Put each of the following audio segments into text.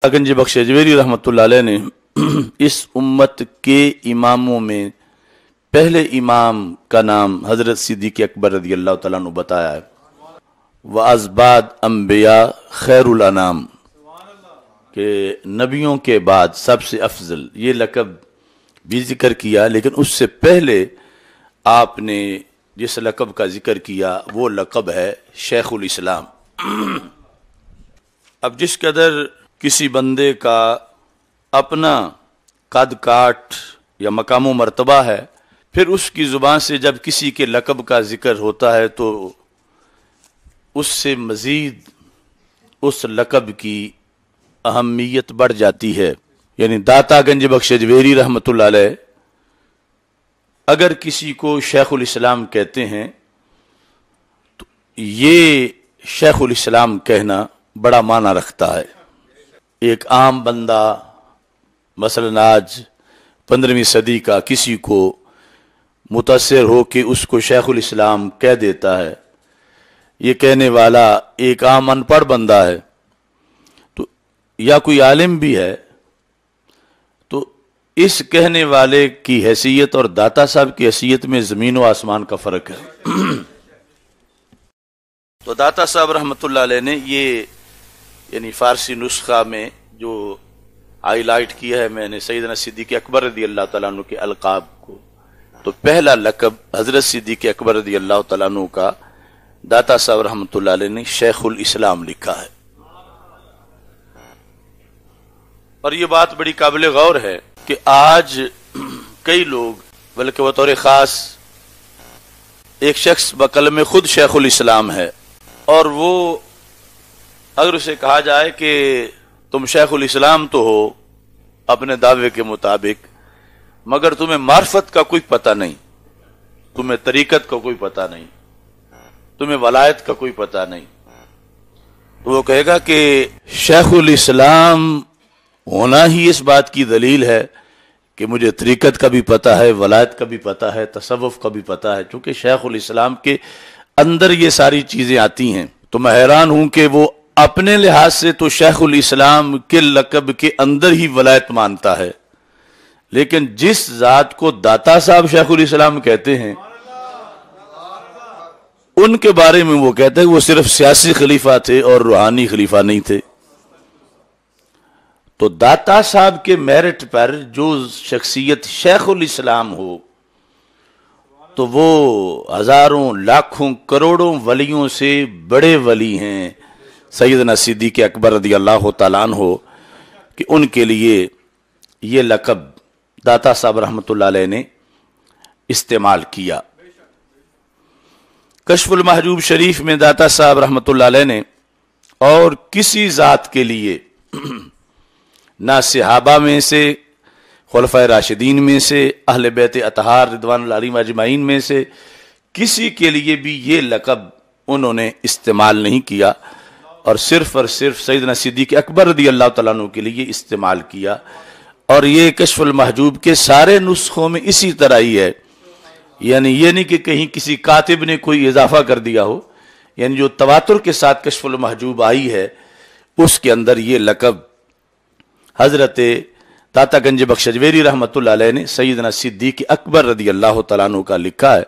गंज बख्श अजमेरी रहमतुल्लाह अलैह ने इस उम्मत के इमामों में पहले इमाम का नाम हजरत सिद्दीक़ अकबर रज़ी अल्लाह तआला अन्हु बताया है। व अज़बाद अम्बिया खैरुल अनाम के नबियों के बाद सबसे अफजल, ये लक़ब भी जिक्र किया, लेकिन उससे पहले आपने जिस लक़ब का जिक्र किया वो लक़ब है शेखुल इस्लाम। अब जिस कदर किसी बंदे का अपना कद काट या मकाम मर्तबा है, फिर उसकी ज़ुबान से जब किसी के लक़ब का जिक्र होता है तो उससे मज़ीद उस लक़ब की अहमियत बढ़ जाती है। यानी दाता गंज बख्श अजमेरी रहमतुल्लाह अलैह अगर किसी को शेखुल इस्लाम कहते हैं तो ये शेखुल इस्लाम कहना बड़ा माना रखता है। एक आम बंदा मसलन आज 15वीं सदी का किसी को मुतासिर हो कि उसको शेखुल इस्लाम कह देता है, ये कहने वाला एक आम अनपढ़ बंदा है तो या कोई आलिम भी है, तो इस कहने वाले की हैसियत और दाता साहब की हैसियत में ज़मीन व आसमान का फ़र्क है। तो दाता साहब रहमतुल्लाह अलैह ने ये यानी फारसी नुस्खा में जो हाईलाइट किया है मैंने सैयदना सिद्दीक़ अकबर रज़ी अल्लाह तआला अन्हु के अलकाब को, तो पहला लक़ब हजरत सिद्दीक़ अकबर रज़ी अल्लाह तआला अन्हु का दाता साहब रहमतुल्लाह अलैह ने शेखुल इस्लाम लिखा है। और ये बात बड़ी काबिल गौर है कि आज कई लोग, बल्कि बतौर खास एक शख्स बकलम खुद शेखुल इस्लाम है, और वो अगर उसे कहा जाए कि तुम शेखुल इस्लाम तो हो अपने दावे के मुताबिक, मगर तुम्हें मार्फत का कोई पता नहीं, तुम्हें तरीकत का कोई पता नहीं, तुम्हें वलायत का कोई पता नहीं, तो वो कहेगा कि शेखुल इस्लाम होना ही इस बात की दलील है कि मुझे तरीकत का भी पता है, वलायत का भी पता है, तसव्वुफ का भी पता है, क्योंकि शेखुल इस्लाम के अंदर ये सारी चीजें आती हैं। तो मैं हैरान हूं कि वो अपने लिहाज से तो शेखुल इस्लाम के लक़ब के अंदर ही वलायत मानता है, लेकिन जिस जात को दाता साहब शेखुल इस्लाम कहते हैं उनके बारे में वो कहते हैं वो सिर्फ सियासी खलीफा थे और रूहानी खलीफा नहीं थे। तो दाता साहब के मेरिट पर जो शख्सियत शेखुल इस्लाम हो तो वो हजारों लाखों करोड़ों वलियों से बड़े वली हैं सैयदना सिद्दीक़ अकबर रज़ी अल्लाह तआला अन्हु, कि उनके लिए ये लक़ब दाता साहब रहमतुल्लाह अलैह ने इस्तेमाल किया। कश्फुल महजूब शरीफ में दाता साहब रहमतुल्लाह अलैह ने और किसी ज़ात के लिए ना सहाबा में से, खुलफाए राशिदीन में से, अहले बैत अतहार रिदवानुल्लाह अलैहिम अजमाइन में से किसी के लिए भी ये लक़ब उन्होंने इस्तेमाल नहीं किया, और सिर्फ सैयदना सिद्दीक़ अकबर रज़ी अल्लाह तआला अन्हु के लिए इस्तेमाल किया। और ये कश्फुल महजूब के सारे नुस्खों में इसी तरह ही है, यानी ये नहीं कि कहीं किसी कातिब ने कोई इजाफा कर दिया हो, यानी जो तवातुर के साथ कश्फुल महजूब आई है उसके अंदर ये लक़ब हजरत दाता गंज बख्श अजमेरी रहमतुल्लाह अलैह ने सैयदना सिद्दीक़ अकबर रज़ी अल्लाह तआला अन्हु का लिखा है।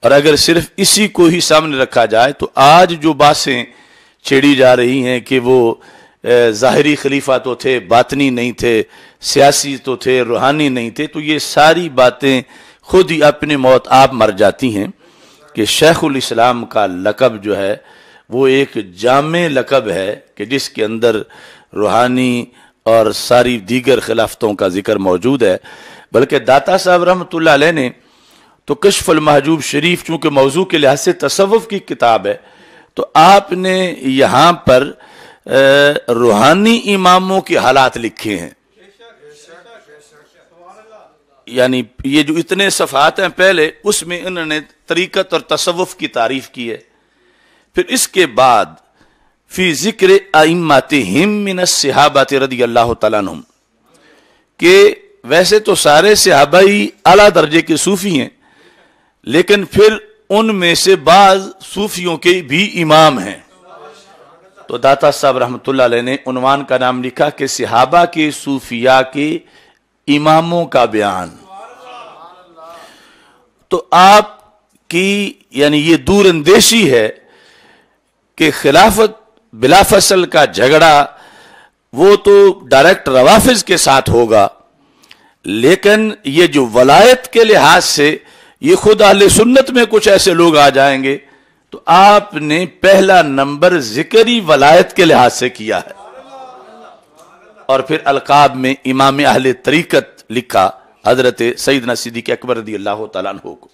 और अगर सिर्फ इसी को ही सामने रखा जाए तो आज जो बातें छेड़ी जा रही हैं कि वो ज़ाहिरी खलीफा तो थे, बातनी नहीं थे, सियासी तो थे, रूहानी नहीं थे, तो ये सारी बातें खुद ही अपनी मौत आप मर जाती हैं कि शेखुल इस्लाम का लक़ब जो है वो एक जामे लक़ब है कि जिसके अंदर रूहानी और सारी दीगर खिलाफतों का जिक्र मौजूद है। बल्कि दाता साहब रहमतुल्लाह अलैह ने तो कश्फुल महजूब शरीफ चूँकि मौजू के लिहाज से तसव्वुफ की किताब है, तो आपने यहाँ पर रूहानी इमामों के हालात लिखे हैं। यानी ये जो इतने सफ़ात हैं पहले, उसमें इन्होंने तरीक़त और तसव्वुफ की तारीफ की है। फिर इसके बाद फी ज़िक्र अइम्मतिहिम मिनस सहाबत रज़ी अल्लाह तआला अन्हुम, के वैसे तो सारे सहाबा ही आला दर्जे के सूफी हैं, लेकिन फिर उनमें से बाज सूफियों के भी इमाम हैं। تو داتا صاحب رحمۃ اللہ علیہ نے عنوان کا نام لکھا کہ صحابہ کے صوفیاء کے اماموں کا بیان. تو آپ کی یعنی یہ دور اندیشی ہے کہ خلافت بلا فصل کا جھگڑا وہ تو ڈائریکٹ روافظ کے ساتھ ہوگا، لیکن یہ جو ولایت کے لحاظ سے یہ خود اہل سنت میں کچھ ایسے لوگ آ جائیں گے. تو آپ نے پہلا نمبر ذکری ولایت کے لحاظ سے کیا ہے، اور پھر القاب میں امام اہل طریقت لکھا حضرت سیدنا صدیق اکبر رضی اللہ تعالیٰ عنہ کو.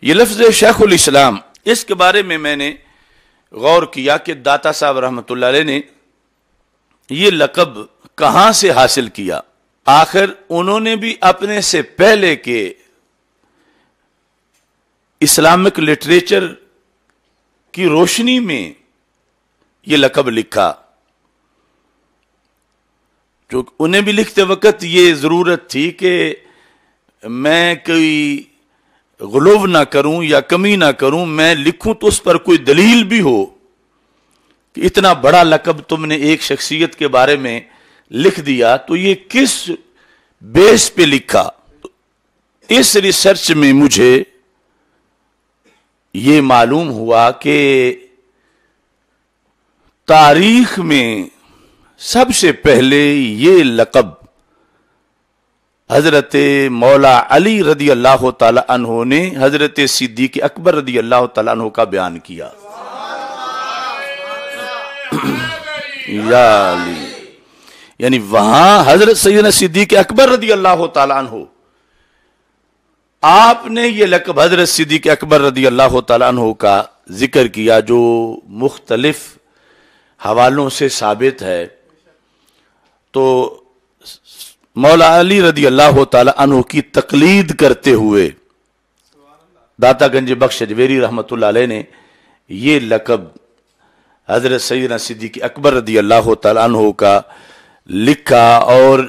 یہ لفظ شیخ الاسلام، اس کے بارے میں نے غور کیا کہ داتا صاحب رحمۃ اللہ علیہ نے یہ لقب کہاں سے حاصل کیا. آخر انہوں نے بھی اپنے سے پہلے کے اسلامک لٹریچر کی روشنی میں یہ لقب لکھا، جو انہیں بھی لکھتے وقت یہ ضرورت تھی کہ میں کوئی غلو نہ کروں یا کمی نہ کروں، میں لکھوں تو اس پر کوئی دلیل بھی ہو کہ اتنا بڑا لقب تم نے ایک شخصیت کے بارے میں لکھ دیا، تو یہ کس بیس پہ لکھا. اس ریسرچ میں مجھے یہ معلوم ہوا کہ تاریخ میں سب سے پہلے یہ لقب حضرت مولا علی رضی اللہ تعالی عنہ نے حضرت صدیق اکبر رضی اللہ تعالی عنہ کا بیان کیا. یا علی، یعنی وہاں حضرت سیدنا صدیق اکبر رضی اللہ تعالی عنہ، آپ نے یہ لقب حضرت صدیق اکبر رضی اللہ تعالی عنہ کا ذکر کیا، جو مختلف حوالوں سے ثابت ہے. تو مولا علی رضی اللہ تعالی عنہ کی تقلید کرتے ہوئے داتا گنج بخش اجویری رحمۃ اللہ علیہ نے یہ لقب حضرت سیدنا صدیق اکبر رضی اللہ تعالی عنہ کا لکھا. اور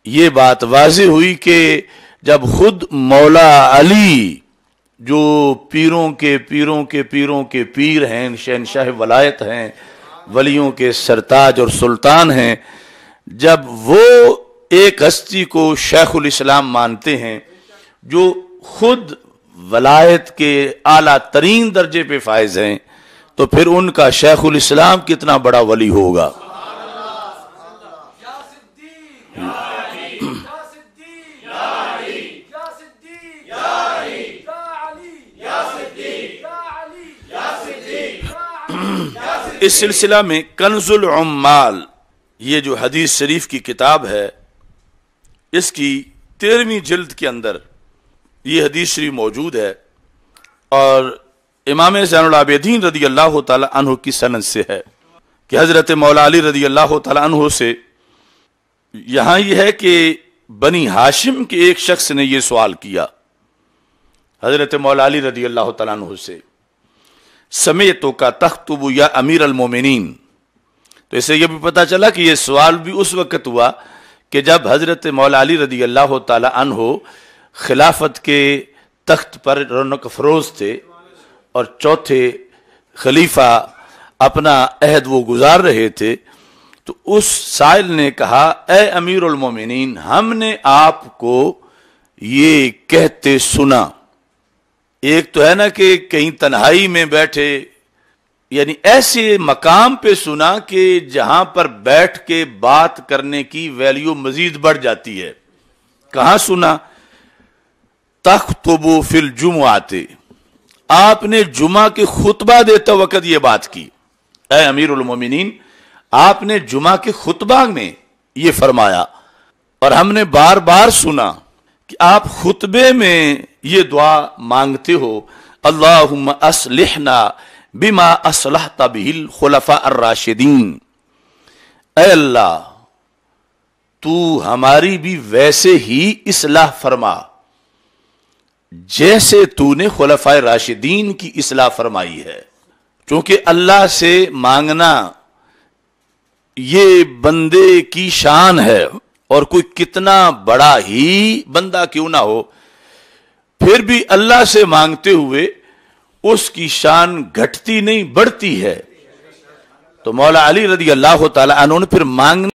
یہ بات واضح ہوئی کہ جب خود مولا علی جو پیروں کے پیروں کے پیروں کے پیر ہیں، شہنشاہ ولایت ہیں، ولیوں کے سرتاج اور سلطان ہیں، جب وہ ایک ہستی کو شیخ الاسلام مانتے ہیں جو خود ولایت کے اعلیٰ ترین درجے پہ فائز ہیں، تو پھر ان کا شیخ الاسلام کتنا بڑا ولی ہوگا. اس سلسلہ میں کنز العمال، یہ جو حدیث شریف کی کتاب ہے، اس کی 13ویں جلد کے اندر یہ حدیث شریف موجود ہے، اور امام زین العابدین رضی اللہ تعالی عنہ کی سند سے ہے کہ حضرت مولا علی رضی اللہ تعالی عنہ سے یہاں یہ ہے کہ بنی ہاشم کے ایک شخص نے یہ سوال کیا حضرت مولا علی رضی اللہ تعالی عنہ سے، سمیتو کا تخطب یا امیر المومنین. تو اسے یہ بھی پتا چلا کہ یہ سوال بھی اس وقت ہوا کہ جب حضرت مولا علی رضی اللہ تعالی عنہ خلافت کے تخت پر رونق فروز تھے اور چوتھے خلیفہ اپنا عہد وہ گزار رہے تھے. تو اس سائل نے کہا، اے امیر المومنین، ہم نے آپ کو یہ کہتے سنا. ایک تو ہے نا کہ کہیں تنہائی میں بیٹھے، یعنی ایسے مقام پہ سنا کہ جہاں پر بیٹھ کے بات کرنے کی ویلیو مزید بڑھ جاتی ہے. کہاں سنا؟ تخطبو فی الجمعۃ، آپ نے جمعہ کے خطبہ دیتے وقت یہ بات کی. اے امیر المومنین، آپ نے جمعہ کے خطبہ میں یہ فرمایا، اور ہم نے بار بار سنا کہ آپ خطبے میں یہ دعا مانگتے ہو، اللہم اصلحنا بما اصلحت بہ الخلفاء الراشدین. اے اللہ، تو ہماری بھی ویسے ہی اصلاح فرما جیسے تو نے خلفاء راشدین کی اصلاح فرمائی ہے. چونکہ اللہ سے مانگنا یہ بندے کی شان ہے، اور کوئی کتنا بڑا ہی بندہ کیوں نہ ہو، پھر بھی اللہ سے مانگتے ہوئے اس کی شان گھٹتی نہیں، بڑھتی ہے. تو مولا علی رضی اللہ تعالی عنہ نے پھر مانگنے